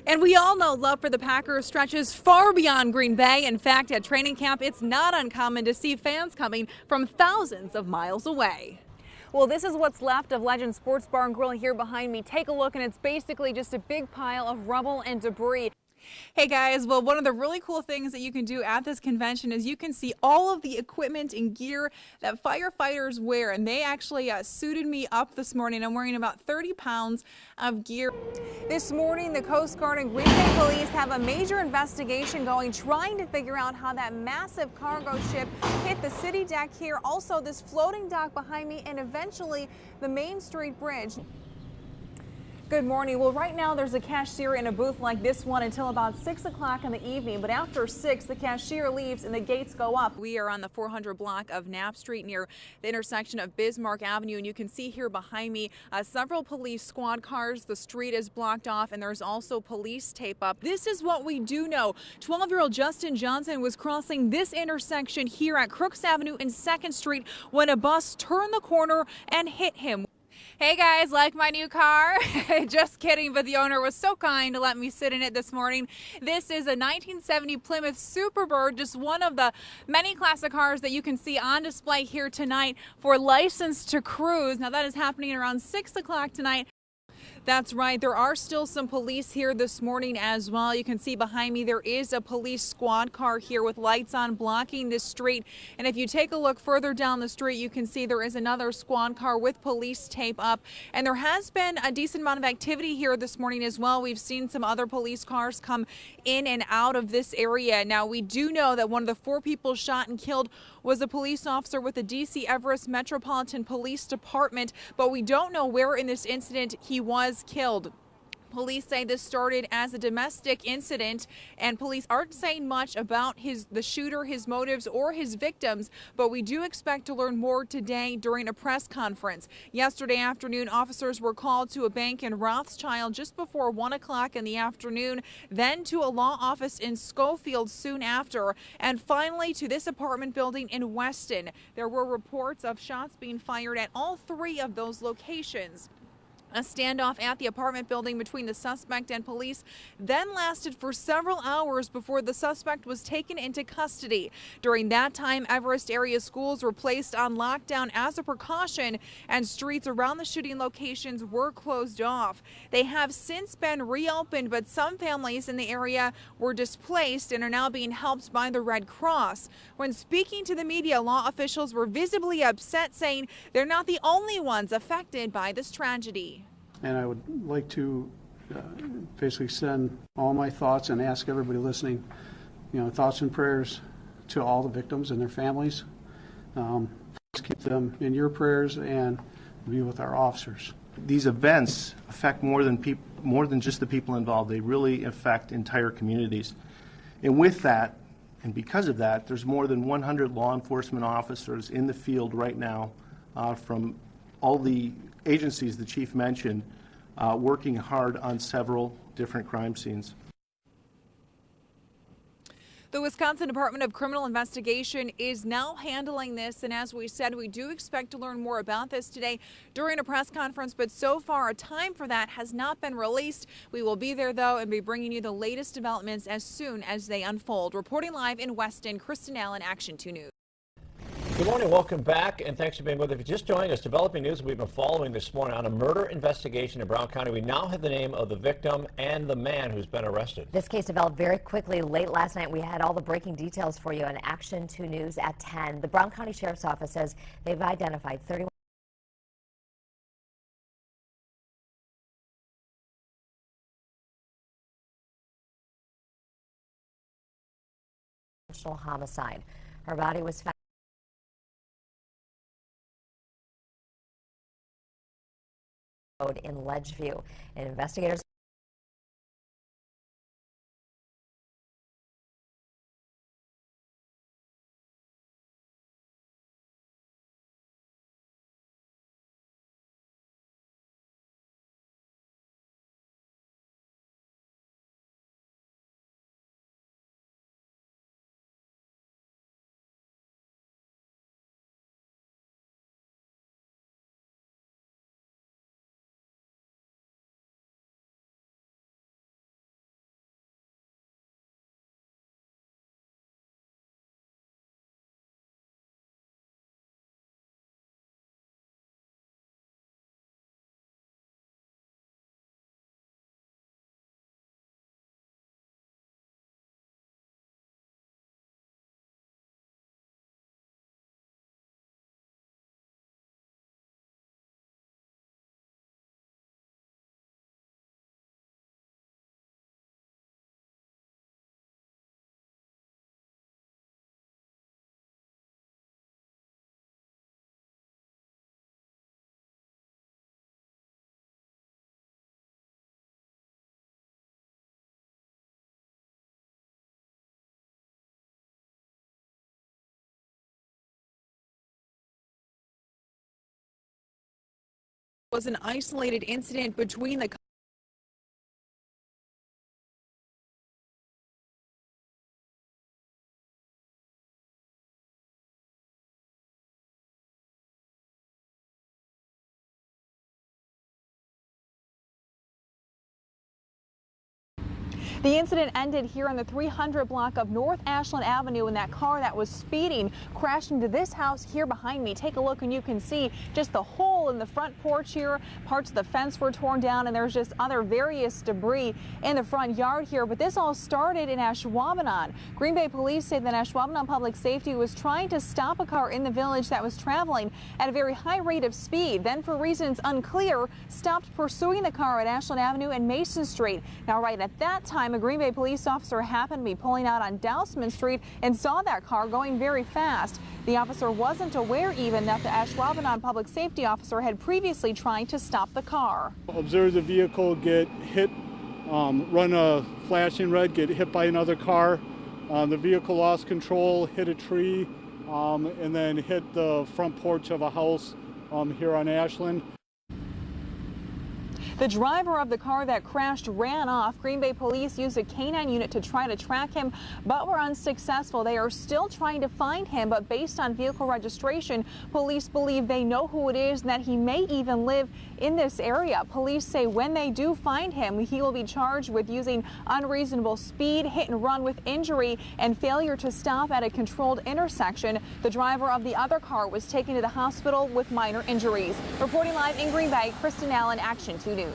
And we all know love for the Packers stretches far beyond Green Bay. In fact, at training camp, it's not uncommon to see fans coming from thousands of miles away. Well, this is what's left of Legend Sports Bar and Grill here behind me. Take a look, and it's basically just a big pile of rubble and debris. Hey guys, well, one of the really cool things that you can do at this convention is you can see all of the equipment and gear that firefighters wear, and they actually suited me up this morning. I'm wearing about 30 pounds of gear. This morning, the Coast Guard and Green Bay Police have a major investigation going, trying to figure out how that massive cargo ship hit the city deck here, also this floating dock behind me, and eventually the Main Street Bridge. Good morning. Well, right now there's a cashier in a booth like this one until about 6 o'clock in the evening. But after 6, the cashier leaves and the gates go up. We are on the 400 block of Knapp Street near the intersection of Bismarck Avenue. And you can see here behind me several police squad cars. The street is blocked off and there's also police tape up. This is what we do know. 12-year-old Justin Johnson was crossing this intersection here at Crooks Avenue and 2nd Street when a bus turned the corner and hit him. Hey guys, like my new car? Just kidding, but the owner was so kind to let me sit in it this morning. This is a 1970 Plymouth Superbird, just one of the many classic cars that you can see on display here tonight for License to Cruise. Now that is happening around 6 o'clock tonight. That's right. There are still some police here this morning as well. You can see behind me there is a police squad car here with lights on blocking this street. And if you take a look further down the street, you can see there is another squad car with police tape up. And there has been a decent amount of activity here this morning as well. We've seen some other police cars come in and out of this area. Now, we do know that one of the 4 people shot and killed was a police officer with the D.C. Everest Metropolitan Police Department, but we don't know where in this incident he was killed. Police say this started as a domestic incident, and police aren't saying much about the shooter, his motives, or his victims, but we do expect to learn more today during a press conference. Yesterday afternoon, officers were called to a bank in Rothschild just before 1 o'clock in the afternoon, then to a law office in Schofield soon after, and finally to this apartment building in Weston. There were reports of shots being fired at all 3 of those locations. A standoff at the apartment building between the suspect and police then lasted for several hours before the suspect was taken into custody. During that time, Everest area schools were placed on lockdown as a precaution, and streets around the shooting locations were closed off. They have since been reopened, but some families in the area were displaced and are now being helped by the Red Cross. When speaking to the media, law officials were visibly upset, saying they're not the only ones affected by this tragedy. And I would like to basically send all my thoughts and ask everybody listening, thoughts and prayers to all the victims and their families. Keep them in your prayers and be with our officers. These events affect more than just the people involved. They really affect entire communities. And with that, and because of that, there's more than 100 law enforcement officers in the field right now from all the agencies the chief mentioned, working hard on several different crime scenes. The Wisconsin Department of Criminal Investigation is now handling this, and as we said, we do expect to learn more about this today during a press conference, but so far a time for that has not been released. We will be there, though, and be bringing you the latest developments as soon as they unfold. Reporting live in Weston, Kristyn Allen, Action 2 News. Good morning, welcome back, and thanks for being with us. If you're just joining us, developing news we've been following this morning on a murder investigation in Brown County. We now have the name of the victim and the man who's been arrested. This case developed very quickly late last night. We had all the breaking details for you on Action 2 News at 10. The Brown County Sheriff's Office says they've identified 31 homicide. Her body was found in Ledgeview, and investigators was an isolated incident between the The incident ended here on the 300 block of North Ashland Avenue when that car that was speeding crashed into this house here behind me. Take a look and you can see just the hole in the front porch here. Parts of the fence were torn down and there's just other various debris in the front yard here. But this all started in Ashwaubenon. Green Bay police say that Ashwaubenon Public Safety was trying to stop a car in the village that was traveling at a very high rate of speed. Then, for reasons unclear, stopped pursuing the car at Ashland Avenue and Mason Street. Now, right at that time, a Green Bay police officer happened to be pulling out on Dousman Street and saw that car going very fast. The officer wasn't aware even that the Ashwaubenon public safety officer had previously tried to stop the car. Observed the vehicle get hit, run a flashing red, get hit by another car. The vehicle lost control, hit a tree, and then hit the front porch of a house here on Ashland. The driver of the car that crashed ran off. Green Bay police used a canine unit to try to track him, but were unsuccessful. They are still trying to find him, but based on vehicle registration, police believe they know who it is and that he may even live in this area. Police say when they do find him, he will be charged with using unreasonable speed, hit and run with injury, and failure to stop at a controlled intersection. The driver of the other car was taken to the hospital with minor injuries. Reporting live in Green Bay, Kristyn Allen, Action 2 News.